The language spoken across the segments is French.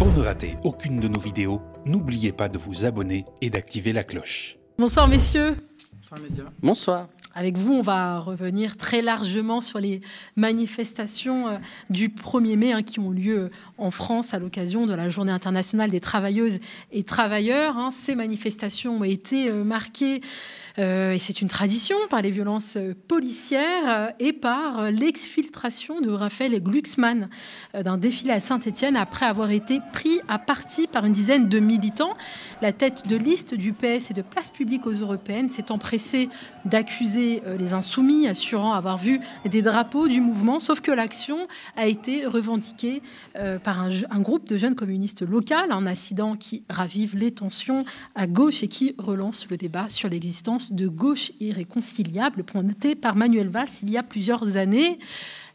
Pour ne rater aucune de nos vidéos, n'oubliez pas de vous abonner et d'activer la cloche. Bonsoir messieurs. Bonsoir Média. Bonsoir. Avec vous, on va revenir très largement sur les manifestations du 1er mai qui ont lieu en France à l'occasion de la Journée internationale des travailleuses et travailleurs. Ces manifestations ont été marquées, et c'est une tradition, par les violences policières et par l'exfiltration de Raphaël Glucksmann d'un défilé à Saint-Étienne après avoir été pris à partie par une dizaine de militants. La tête de liste du PS et de Place Publique aux Européennes s'est empressée d'accuser les Insoumis, assurant avoir vu des drapeaux du mouvement, sauf que l'action a été revendiquée par un groupe de jeunes communistes locaux, un incident qui ravive les tensions à gauche et qui relance le débat sur l'existence de gauche irréconciliable pointé par Manuel Valls il y a plusieurs années.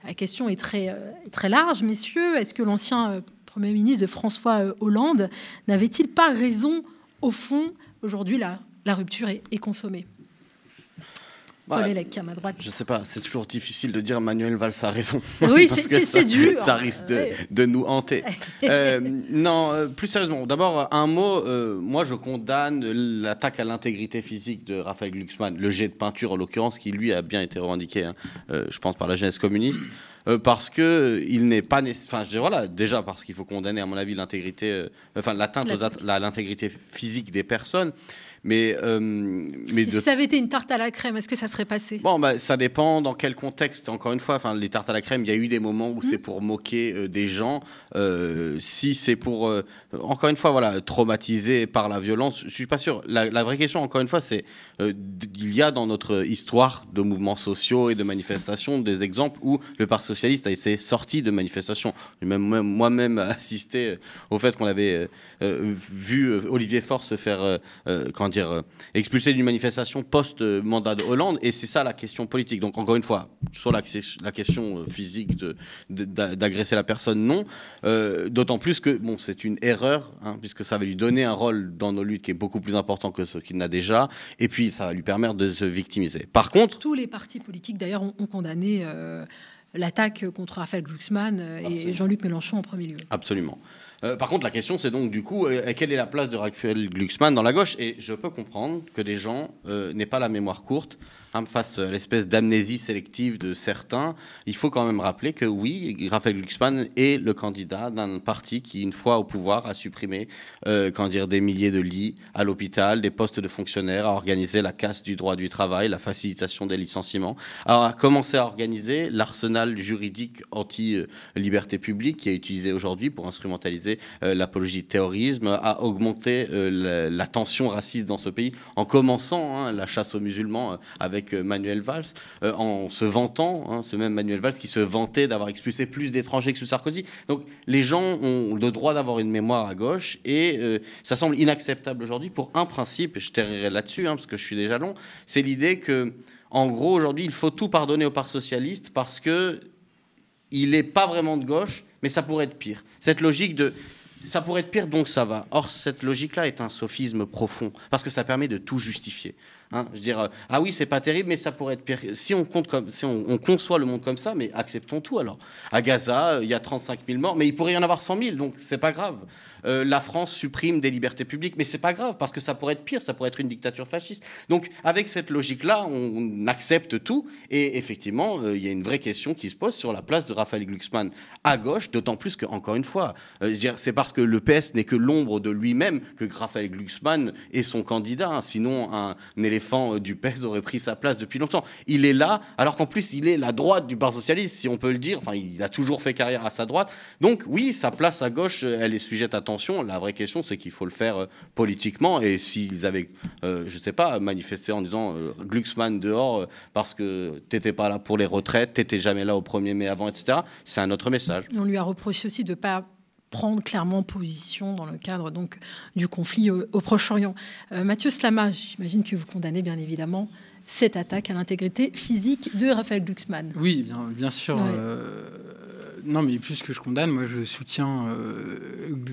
La question est très large, messieurs. Est-ce que l'ancien Premier ministre de François Hollande n'avait-il pas raison au fond? Aujourd'hui, la rupture est consommée. Paul Hellec, à ma droite. Je sais pas, c'est toujours difficile de dire Manuel Valls a raison. Oui, c'est dur. Ça risque de nous hanter. Non, plus sérieusement, d'abord, un mot. Moi, je condamne l'attaque à l'intégrité physique de Raphaël Glucksmann, le jet de peinture en l'occurrence, qui lui a bien été revendiqué, je pense, par la jeunesse communiste, parce que il n'est pas nécessaire. Enfin, voilà, déjà parce qu'il faut condamner, à mon avis, l'intégrité, l'atteinte à l'intégrité physique des personnes. Mais si ça avait été une tarte à la crème, est-ce que ça serait passé? Bon, ça dépend dans quel contexte. Encore une fois, les tartes à la crème, il y a eu des moments où c'est pour moquer des gens. Si c'est pour, encore une fois, voilà, traumatiser par la violence, je suis pas sûr. La vraie question, encore une fois, c'est il y a dans notre histoire de mouvements sociaux et de manifestations des exemples où le Parti socialiste a été sorti de manifestations. Moi-même assisté au fait qu'on avait vu Olivier Faure se faire expulsé d'une manifestation post-mandat de Hollande, et c'est ça la question politique. Donc encore une fois, sur la question physique d'agresser la personne, non. D'autant plus que c'est une erreur, puisque ça va lui donner un rôle dans nos luttes qui est beaucoup plus important que ce qu'il n'a déjà, et puis ça va lui permettre de se victimiser. Par contre... Tous les partis politiques d'ailleurs ont condamné l'attaque contre Raphaël Glucksmann et Jean-Luc Mélenchon en premier lieu. Absolument. Par contre, la question, c'est donc, du coup, quelle est la place de Raphaël Glucksmann dans la gauche? Et je peux comprendre que des gens n'aient pas la mémoire courte face à l'espèce d'amnésie sélective de certains. Il faut quand même rappeler que, oui, Raphaël Glucksmann est le candidat d'un parti qui, une fois au pouvoir, a supprimé des milliers de lits à l'hôpital, des postes de fonctionnaires, a organisé la casse du droit du travail, la facilitation des licenciements, a commencé à organiser l'arsenal juridique anti-liberté publique qui est utilisé aujourd'hui pour instrumentaliser l'apologie du terrorisme, a augmenté la tension raciste dans ce pays en commençant la chasse aux musulmans avec Manuel Valls, en se vantant, ce même Manuel Valls qui se vantait d'avoir expulsé plus d'étrangers que sous Sarkozy. Donc les gens ont le droit d'avoir une mémoire à gauche, et ça semble inacceptable aujourd'hui pour un principe, et je terminerai là-dessus parce que je suis déjà long, c'est l'idée que, en gros, aujourd'hui, il faut tout pardonner au Parti socialiste parce que il n'est pas vraiment de gauche, mais ça pourrait être pire. Cette logique de ça pourrait être pire, donc ça va. Or, cette logique-là est un sophisme profond, parce que ça permet de tout justifier. Je veux dire, ah oui, c'est pas terrible, mais ça pourrait être pire. Si on conçoit le monde comme ça, mais acceptons tout alors. À Gaza, il y a 35 000 morts, mais il pourrait y en avoir 100 000, donc c'est pas grave. La France supprime des libertés publiques, mais c'est pas grave, parce que ça pourrait être pire, ça pourrait être une dictature fasciste. Donc, avec cette logique-là, on accepte tout, et effectivement, il y a une vraie question qui se pose sur la place de Raphaël Glucksmann à gauche, d'autant plus que, encore une fois, c'est parce que le PS n'est que l'ombre de lui-même que Raphaël Glucksmann est son candidat. Sinon, un éléphant du PS aurait pris sa place depuis longtemps. Il est là, alors qu'en plus, il est la droite du Parti socialiste, si on peut le dire. Enfin, il a toujours fait carrière à sa droite. Donc, oui, sa place à gauche, elle est sujette à tension. La vraie question, c'est qu'il faut le faire politiquement. Et s'ils avaient, je sais pas, manifesté en disant Glucksmann dehors parce que t'étais pas là pour les retraites, t'étais jamais là au 1er mai avant, etc., c'est un autre message. Et on lui a reproché aussi de pas prendre clairement position dans le cadre donc du conflit au Proche-Orient. Mathieu Slama, j'imagine que vous condamnez bien évidemment cette attaque à l'intégrité physique de Raphaël Glucksmann. Oui, bien sûr. Ouais. Non, mais plus que je condamne, moi je soutiens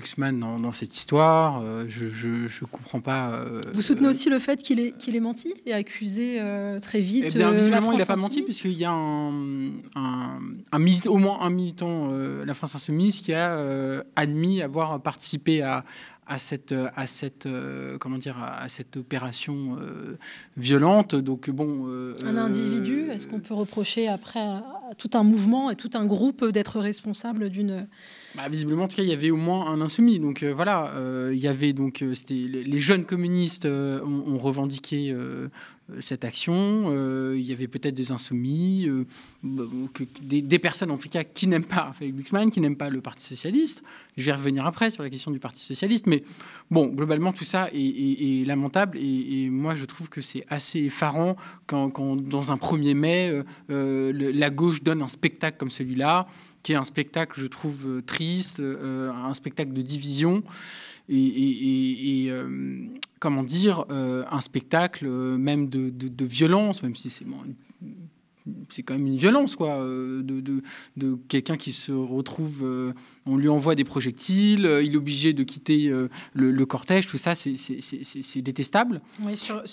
Glucksmann dans cette histoire. Je comprends pas. Vous soutenez aussi le fait qu'il ait menti et accusé très vite Eh bien, visiblement, il n'a pas Insoumise. menti, puisqu'il y a au moins un militant la France Insoumise qui a admis avoir participé à cette opération violente. Donc bon, un individu, est-ce qu'on peut reprocher après à tout un mouvement et tout un groupe d'être responsable d'une... Visiblement, en tout cas, il y avait au moins un insoumis. Donc voilà, il y avait donc c'était les jeunes communistes ont revendiqué cette action. Il y avait peut-être des insoumis, des personnes en tout cas qui n'aiment pas Raphaël Glucksmann, qui n'aiment pas le Parti socialiste. Je vais revenir après sur la question du Parti socialiste, mais bon, globalement tout ça est lamentable et moi je trouve que c'est assez effarant quand dans un 1er mai la gauche donne un spectacle comme celui-là, qui est un spectacle, je trouve, triste, un spectacle de division et comment dire, un spectacle même de violence, même si c'est quand même une violence, quoi, de quelqu'un qui se retrouve, on lui envoie des projectiles, il est obligé de quitter le cortège, tout ça, c'est détestable. Oui, sur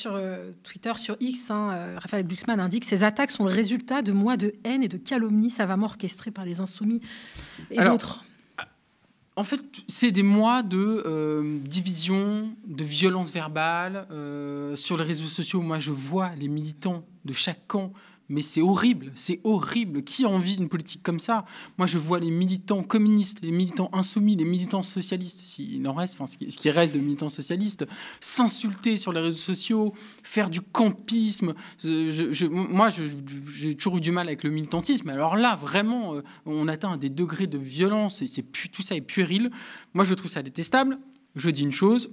Twitter, sur X, Raphaël Glucksmann indique que ces attaques sont le résultat de mois de haine et de calomnie savamment orchestrées par les insoumis et d'autres. En fait, c'est des mois de division, de violence verbale. Sur les réseaux sociaux, moi, je vois les militants de chaque camp. Mais c'est horrible, c'est horrible. Qui a envie d'une politique comme ça? Moi, je vois les militants communistes, les militants insoumis, les militants socialistes, s'il en reste, enfin, ce qui reste de militants socialistes, s'insulter sur les réseaux sociaux, faire du campisme. Moi, j'ai toujours eu du mal avec le militantisme. Alors là, vraiment, on atteint des degrés de violence et tout ça est puéril. Moi, je trouve ça détestable. Je dis une chose,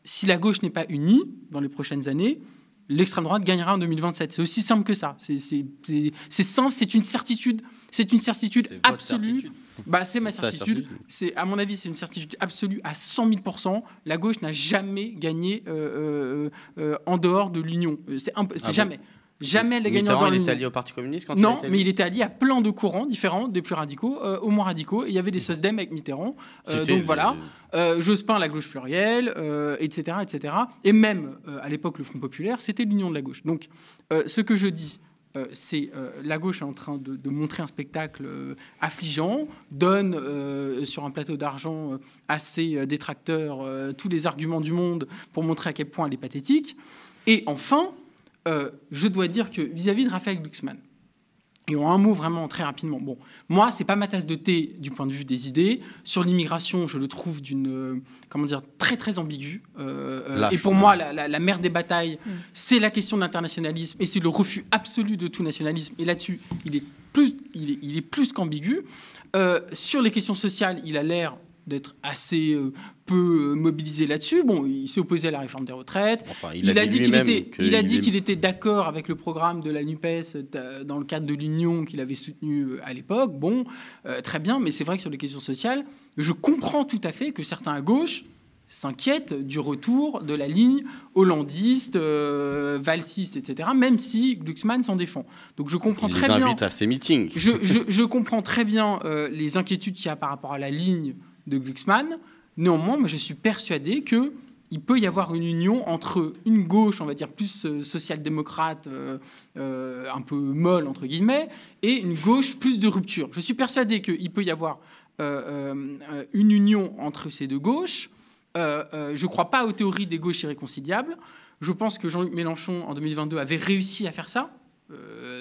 si la gauche n'est pas unie dans les prochaines années, l'extrême droite gagnera en 2027. C'est aussi simple que ça. C'est simple, c'est une certitude. C'est une certitude absolue. C'est ma certitude. À mon avis, c'est une certitude absolue à 100 000%. La gauche n'a jamais gagné en dehors de l'Union. C'est jamais. Jamais elle a gagné en dehors de l'Union. Il était allié au Parti communiste Non, mais il était allié à plein de courants différents, des plus radicaux aux moins radicaux. Et il y avait des SOSDEM avec Mitterrand. Donc voilà. Jospin, la gauche plurielle, etc., etc. Et même, à l'époque, le Front populaire, c'était l'union de la gauche. Donc, ce que je dis, c'est la gauche est en train de montrer un spectacle affligeant, donne sur un plateau d'argent à ses détracteurs tous les arguments du monde pour montrer à quel point elle est pathétique. Et enfin, je dois dire que vis-à-vis de Raphaël Glucksmann, et en un mot vraiment très rapidement, bon, moi, c'est pas ma tasse de thé du point de vue des idées. Sur l'immigration, je le trouve très très ambigu. Et pour moi, la mère des batailles, c'est la question de l'internationalisme et c'est le refus absolu de tout nationalisme. Et là-dessus, il est plus qu'ambigu. Sur les questions sociales, il a l'air d'être assez peu mobilisé là-dessus. Bon, il s'est opposé à la réforme des retraites. Enfin, il a dit qu'il était d'accord avec le programme de la NUPES dans le cadre de l'Union qu'il avait soutenu à l'époque. Bon, très bien, mais c'est vrai que sur les questions sociales, je comprends tout à fait que certains à gauche s'inquiètent du retour de la ligne hollandiste, valsiste, etc., même si Glucksmann s'en défend. Donc je comprends très bien... Il les invite à ses meetings. Je comprends très bien les inquiétudes qu'il y a par rapport à la ligne de Glucksmann. Néanmoins, moi, je suis persuadé qu'il peut y avoir une union entre une gauche, on va dire, plus social-démocrate, un peu molle, entre guillemets, et une gauche plus de rupture. Je suis persuadé qu'il peut y avoir une union entre ces deux gauches. Je ne crois pas aux théories des gauches irréconciliables. Je pense que Jean-Luc Mélenchon, en 2022, avait réussi à faire ça,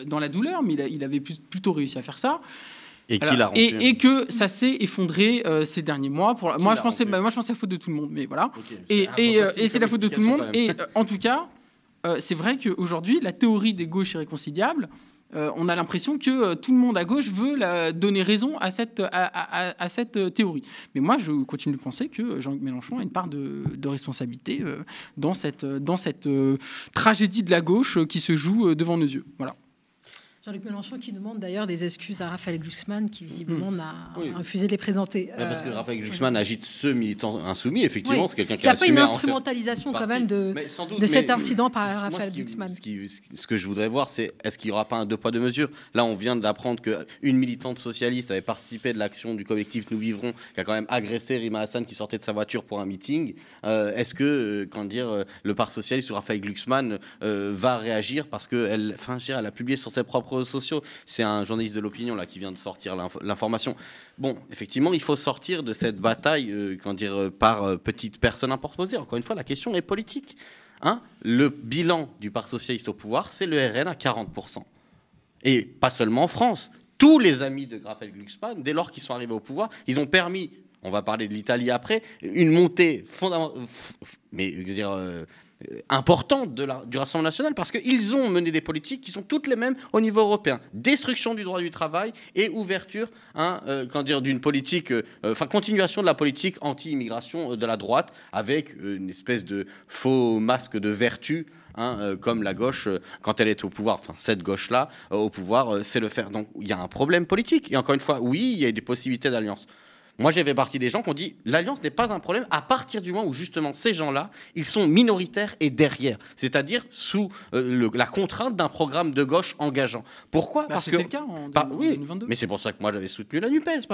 dans la douleur, mais il avait plutôt réussi à faire ça. Et que ça s'est effondré ces derniers mois. Moi, je pensais à la faute de tout le monde, mais voilà. Okay, et c'est la faute de tout le monde. Et en tout cas, c'est vrai qu'aujourd'hui, la théorie des gauches irréconciliables, on a l'impression que tout le monde à gauche veut donner raison à cette théorie. Mais moi, je continue de penser que Jean-Luc Mélenchon a une part de responsabilité dans cette tragédie de la gauche qui se joue devant nos yeux. Voilà. Jean-Luc Mélenchon qui demande d'ailleurs des excuses à Raphaël Glucksmann qui visiblement n'a refusé de les présenter. Parce que Raphaël Glucksmann agite ce militant insoumis, effectivement, c'est quelqu'un qui a assumé. Il n'y a pas une instrumentalisation quand même de cet incident par Raphaël Glucksmann. Ce que je voudrais voir, c'est est-ce qu'il n'y aura pas un deux poids deux mesures? Là, on vient d'apprendre qu'une militante socialiste avait participé de l'action du collectif Nous Vivrons, qui a quand même agressé Rima Hassan qui sortait de sa voiture pour un meeting. Est-ce que le Parti socialiste ou Raphaël Glucksmann va réagir parce qu'elle a publié sur ses propres sociaux. C'est un journaliste de l'opinion là qui vient de sortir l'information. Bon, effectivement, il faut sortir de cette bataille par petites personnes imposées. Encore une fois, la question est politique. Le bilan du Parti socialiste au pouvoir, c'est le RN à 40%. Et pas seulement en France. Tous les amis de Raphaël Glucksmann, dès lors qu'ils sont arrivés au pouvoir, ils ont permis, on va parler de l'Italie après, une montée fondamentale, importante du Rassemblement national, parce qu'ils ont mené des politiques qui sont toutes les mêmes au niveau européen. Destruction du droit du travail et ouverture d'une politique, continuation de la politique anti-immigration de la droite, avec une espèce de faux masque de vertu, comme la gauche, quand elle est au pouvoir, cette gauche-là, au pouvoir, c'est le faire. Donc il y a un problème politique. Et encore une fois, oui, il y a des possibilités d'alliance. Moi, j'ai fait partie des gens qui ont dit l'alliance n'est pas un problème à partir du moment où, justement, ces gens-là, ils sont minoritaires et derrière. C'est-à-dire sous la contrainte d'un programme de gauche engageant. Pourquoi? Parce que... C'était le cas en 2022. Mais c'est pour ça que moi, j'avais soutenu la NUPES.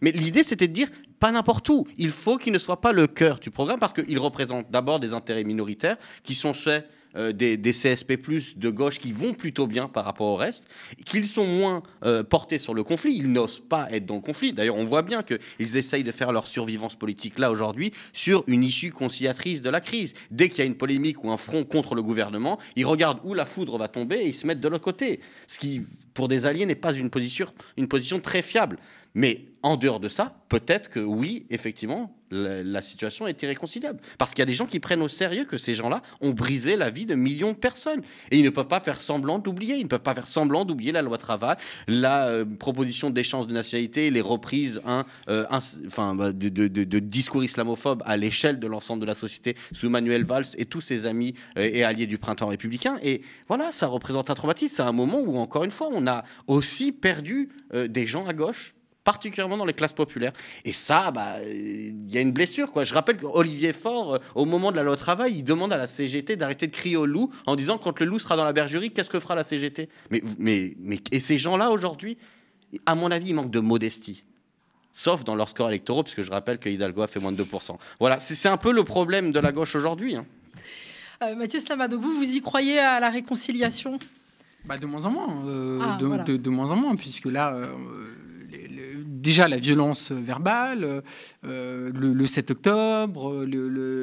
Mais l'idée, c'était de dire, pas n'importe où. Il faut qu'il ne soit pas le cœur du programme, parce qu'il représente d'abord des intérêts minoritaires qui sont faits des CSP+, de gauche qui vont plutôt bien par rapport au reste, qu'ils sont moins portés sur le conflit, ils n'osent pas être dans le conflit. D'ailleurs, on voit bien qu'ils essayent de faire leur survivance politique là aujourd'hui sur une issue conciliatrice de la crise. Dès qu'il y a une polémique ou un front contre le gouvernement, ils regardent où la foudre va tomber et ils se mettent de l'autre côté. Ce qui, pour des alliés, n'est pas une position très fiable. Mais en dehors de ça, peut-être que oui, effectivement, la situation est irréconciliable. Parce qu'il y a des gens qui prennent au sérieux que ces gens-là ont brisé la vie de millions de personnes. Et ils ne peuvent pas faire semblant d'oublier. Ils ne peuvent pas faire semblant d'oublier la loi travail, la proposition d'échange de nationalité, les reprises de discours islamophobes à l'échelle de l'ensemble de la société sous Manuel Valls et tous ses amis et alliés du printemps républicain. Et voilà, ça représente un traumatisme. C'est un moment où, encore une fois, on a aussi perdu des gens à gauche, particulièrement dans les classes populaires. Et ça, il y a une blessure, quoi. Je rappelle qu'Olivier Faure, au moment de la loi travail, il demande à la CGT d'arrêter de crier au loup en disant quand le loup sera dans la bergerie, qu'est-ce que fera la CGT? Et ces gens-là, aujourd'hui, à mon avis, ils manquent de modestie. Sauf dans leurs scores électoraux, puisque je rappelle que Hidalgo a fait moins de 2%. Voilà, c'est un peu le problème de la gauche aujourd'hui. Mathieu Slama, donc vous y croyez à la réconciliation? De moins en moins. De moins en moins, puisque là... déjà la violence verbale, le 7 octobre,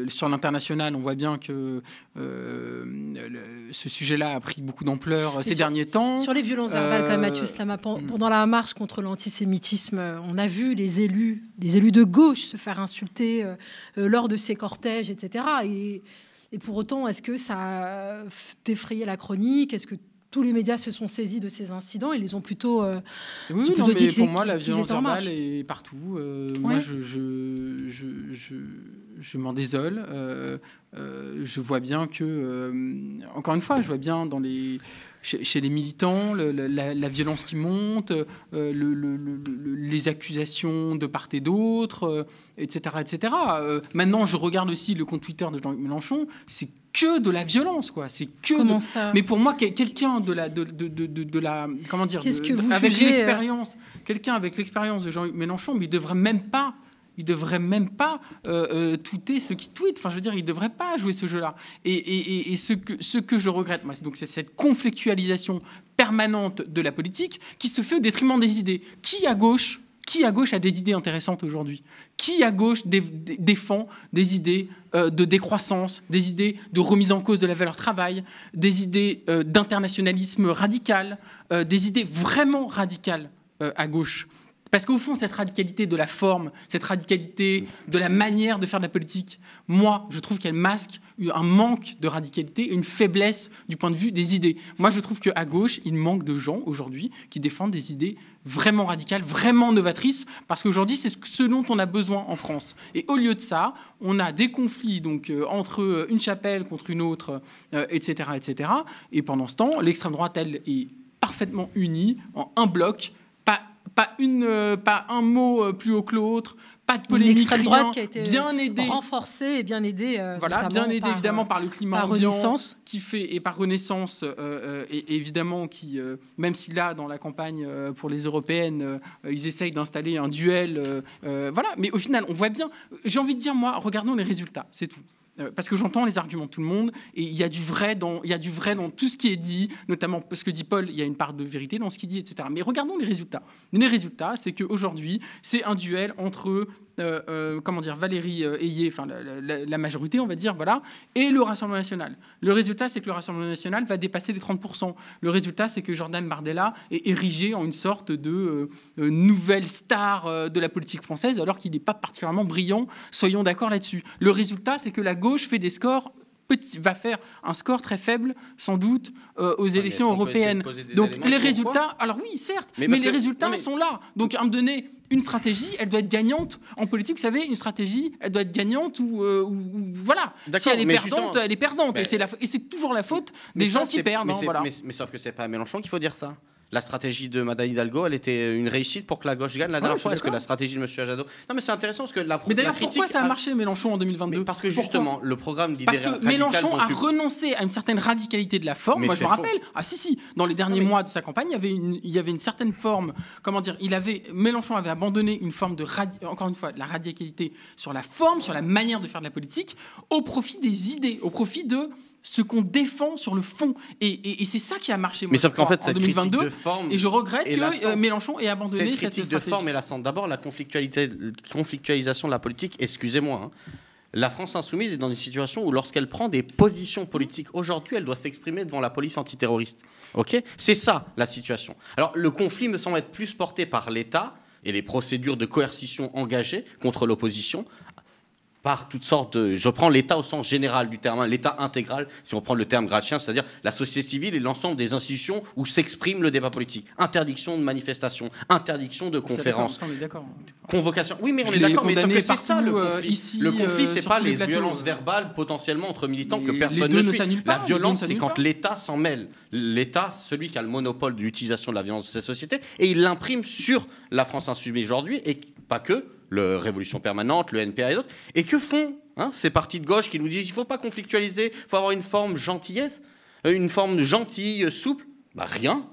sur l'international, on voit bien que ce sujet-là a pris beaucoup d'ampleur ces derniers temps. Sur les violences verbales, quand même, Mathieu Slama, pendant la marche contre l'antisémitisme, on a vu les élus de gauche se faire insulter lors de ces cortèges, etc. Et pour autant, est-ce que ça a défrayé la chronique? Est-ce que tous les médias se sont saisis de ces incidents et les ont plutôt dit pour moi, la violence verbale est partout. Moi, je m'en désole. Je vois bien que, encore une fois, je vois bien chez les militants la violence qui monte, les accusations de part et d'autre, etc. etc. Maintenant, je regarde aussi le compte Twitter de Jean-Luc Mélenchon. C'est que de la violence, quoi. C'est que. Comment ça? Mais pour moi, quelqu'un de la comment dire, avec l'expérience, quelqu'un avec l'expérience de Jean-Luc Mélenchon, mais il devrait même pas tweeter ce qu'il tweet. Enfin, je veux dire, il ne devrait pas jouer ce jeu-là. Et ce que je regrette, moi, c'est cette conflictualisation permanente de la politique qui se fait au détriment des idées. Qui à gauche a des idées intéressantes aujourd'hui? Qui à gauche défend des idées de décroissance, des idées de remise en cause de la valeur travail, des idées d'internationalisme radical, des idées vraiment radicales à gauche? Parce qu'au fond, cette radicalité de la forme, cette radicalité de la manière de faire de la politique, moi, je trouve qu'elle masque un manque de radicalité, une faiblesse du point de vue des idées. Moi, je trouve qu'à gauche, il manque de gens aujourd'hui qui défendent des idées vraiment radicales, vraiment novatrices, parce qu'aujourd'hui, c'est ce dont on a besoin en France. Et au lieu de ça, on a des conflits entre une chapelle contre une autre, etc., etc. Et pendant ce temps, l'extrême droite, elle, est parfaitement unis, en un bloc, pas un mot plus haut que l'autre, pas de polémique, l'extrême droite qui a été bien aidé, renforcée et bien aidée, bien aidé évidemment par le climat ambiant Renaissance. qui fait, et par Renaissance, et évidemment qui, même si là dans la campagne pour les européennes, ils essayent d'installer un duel, voilà, mais au final on voit bien, j'ai envie de dire moi, regardons les résultats, c'est tout. Parce que j'entends les arguments de tout le monde et il y a du vrai dans tout ce qui est dit, notamment parce que dit Paul, il y a une part de vérité dans ce qu'il dit, etc. Mais regardons les résultats. Les résultats, c'est qu'aujourd'hui, c'est un duel entre Valérie Ayé, enfin la majorité, on va dire, voilà, et le Rassemblement national. Le résultat, c'est que le Rassemblement national va dépasser les 30%. Le résultat, c'est que Jordan Bardella est érigé en une sorte de nouvelle star de la politique française, alors qu'il n'est pas particulièrement brillant, soyons d'accord là-dessus. Le résultat, c'est que la gauche fait des scores va faire un score très faible, sans doute, aux élections européennes. Donc les résultats, alors oui, certes, mais les résultats sont là. Donc à un moment donné, une stratégie, elle doit être gagnante. En politique, vous savez, une stratégie, elle doit être gagnante ou voilà. Si elle est perdante, elle est perdante. Et c'est toujours la faute des gens qui perdent. Mais sauf que c'est pas à Mélenchon qu'il faut dire ça. La stratégie de Madame Hidalgo, elle était une réussite pour que la gauche gagne la dernière fois. Est-ce que la stratégie de M. Jadot... Non, mais c'est intéressant parce que Mais d'ailleurs, pourquoi ça a marché Mélenchon en 2022 ? Parce que justement, le programme d'idées radicales... Parce que Mélenchon a renoncé à une certaine radicalité de la forme. Moi, je me rappelle. Ah si. Dans les derniers mois de sa campagne, il y avait une certaine forme... Comment dire ? Mélenchon avait abandonné une forme de... Encore une fois, de la radicalité sur la forme, sur la manière de faire de la politique, au profit des idées, au profit de... ce qu'on défend sur le fond. Et c'est ça qui a marché, moi, mais sauf qu'en fait, en 2022. De forme et je regrette que Mélenchon ait abandonné cette critique stratégie. de forme et la centre. D'abord, la conflictualisation de la politique, excusez-moi. Hein. La France insoumise est dans une situation où, lorsqu'elle prend des positions politiques, aujourd'hui, elle doit s'exprimer devant la police antiterroriste. Okay ? C'est ça, la situation. Alors, le conflit me semble être plus porté par l'État et les procédures de coercition engagées contre l'opposition, par toutes sortes de... Je prends l'État au sens général du terme, hein, l'État intégral, si on prend le terme gratien, c'est-à-dire la société civile et l'ensemble des institutions où s'exprime le débat politique. Interdiction de manifestation, interdiction de conférences, convocation. Oui, mais on est d'accord, mais sauf que c'est ça le conflit. Ici, le conflit, c'est pas les violences verbales potentiellement entre militants que personne ne suit. La violence, c'est quand l'État s'en mêle. L'État, celui qui a le monopole de l'utilisation de la violence de cette société, et il l'imprime sur la France insoumise aujourd'hui, et pas que, le Révolution permanente, le NPA et d'autres. Et que font ces partis de gauche qui nous disent qu'il ne faut pas conflictualiser, il faut avoir une forme gentillesse, une forme gentille, souple ? Rien.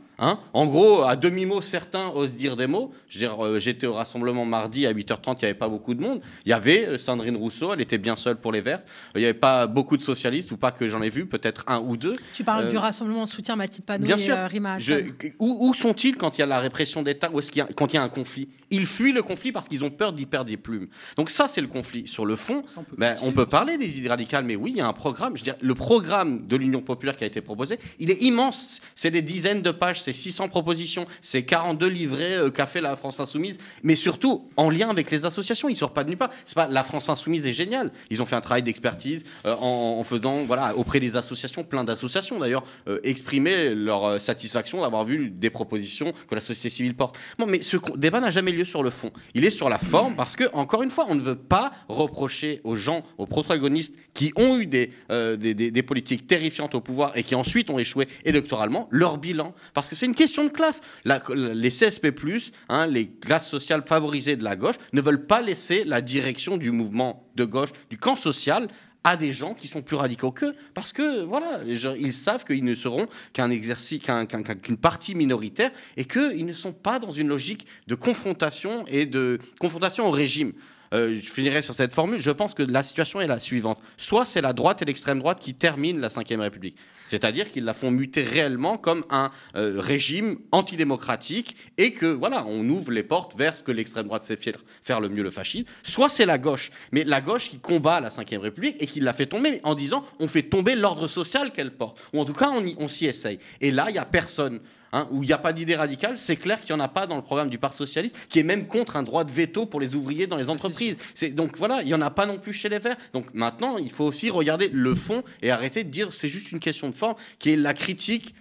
En gros, à demi-mot, certains osent dire des mots. Je veux dire, j'étais au rassemblement mardi à 8h30, il n'y avait pas beaucoup de monde. Il y avait Sandrine Rousseau, elle était bien seule pour les Verts. Il n'y avait pas beaucoup de socialistes, ou pas que j'en ai vu, peut-être un ou deux. Tu parles du rassemblement en soutien Mathilde Panot et Rima Hassan. Où sont-ils quand il y a la répression d'État, ou quand il y a un conflit ? Ils fuient le conflit parce qu'ils ont peur d'y perdre des plumes. Donc ça, c'est le conflit. Sur le fond, on peut parler des idées radicales, mais oui, il y a un programme. Je veux dire, le programme de l'Union populaire qui a été proposé, il est immense. C'est des dizaines de pages, c'est 600 propositions, c'est 42 livrets qu'a fait la France Insoumise, mais surtout en lien avec les associations. Ils ne sortent pas de nulle part. C'est pas la France Insoumise est géniale. Ils ont fait un travail d'expertise en faisant, auprès des associations, plein d'associations d'ailleurs, exprimer leur satisfaction d'avoir vu des propositions que la société civile porte. Bon, mais ce débat n'a jamais lieu sur le fond. Il est sur la forme parce que, encore une fois, on ne veut pas reprocher aux gens, aux protagonistes qui ont eu des politiques terrifiantes au pouvoir et qui ensuite ont échoué électoralement, leur bilan. Parce que c'est une question de classe. Les CSP+, les classes sociales favorisées de la gauche, ne veulent pas laisser la direction du mouvement de gauche, du camp social, à des gens qui sont plus radicaux qu'eux, parce que ils savent qu'ils ne seront qu'une partie minoritaire et qu'ils ne sont pas dans une logique de confrontation et de confrontation au régime. Je finirai sur cette formule. Je pense que la situation est la suivante. Soit c'est la droite et l'extrême droite qui terminent la Ve République. C'est-à-dire qu'ils la font muter réellement comme un régime antidémocratique et que, on ouvre les portes vers ce que l'extrême droite sait faire le mieux, le fascisme. Soit c'est la gauche. Mais la gauche qui combat la Ve République et qui la fait tomber en disant on fait tomber l'ordre social qu'elle porte. Ou en tout cas, on s'y essaye. Et là, il n'y a personne. Où il n'y a pas d'idée radicale, c'est clair qu'il n'y en a pas dans le programme du Parti socialiste, qui est même contre un droit de veto pour les ouvriers dans les entreprises. Donc il n'y en a pas non plus chez les Verts. Donc maintenant, il faut aussi regarder le fond et arrêter de dire c'est juste une question de forme, qui est la critique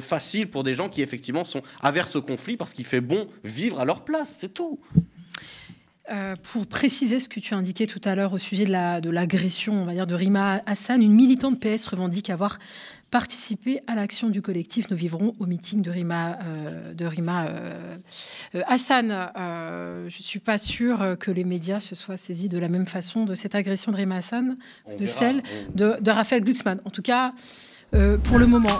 facile pour des gens qui effectivement sont averses au conflit parce qu'il fait bon vivre à leur place, c'est tout. pour préciser ce que tu indiquais tout à l'heure au sujet de l'agression, on va dire, de Rima Hassan, une militante PS revendique avoir participé à l'action du collectif Nous vivrons au meeting de Rima Hassan. Je ne suis pas sûre que les médias se soient saisis de la même façon de cette agression de Rima Hassan, celle de Raphaël Glucksmann. En tout cas, pour le moment.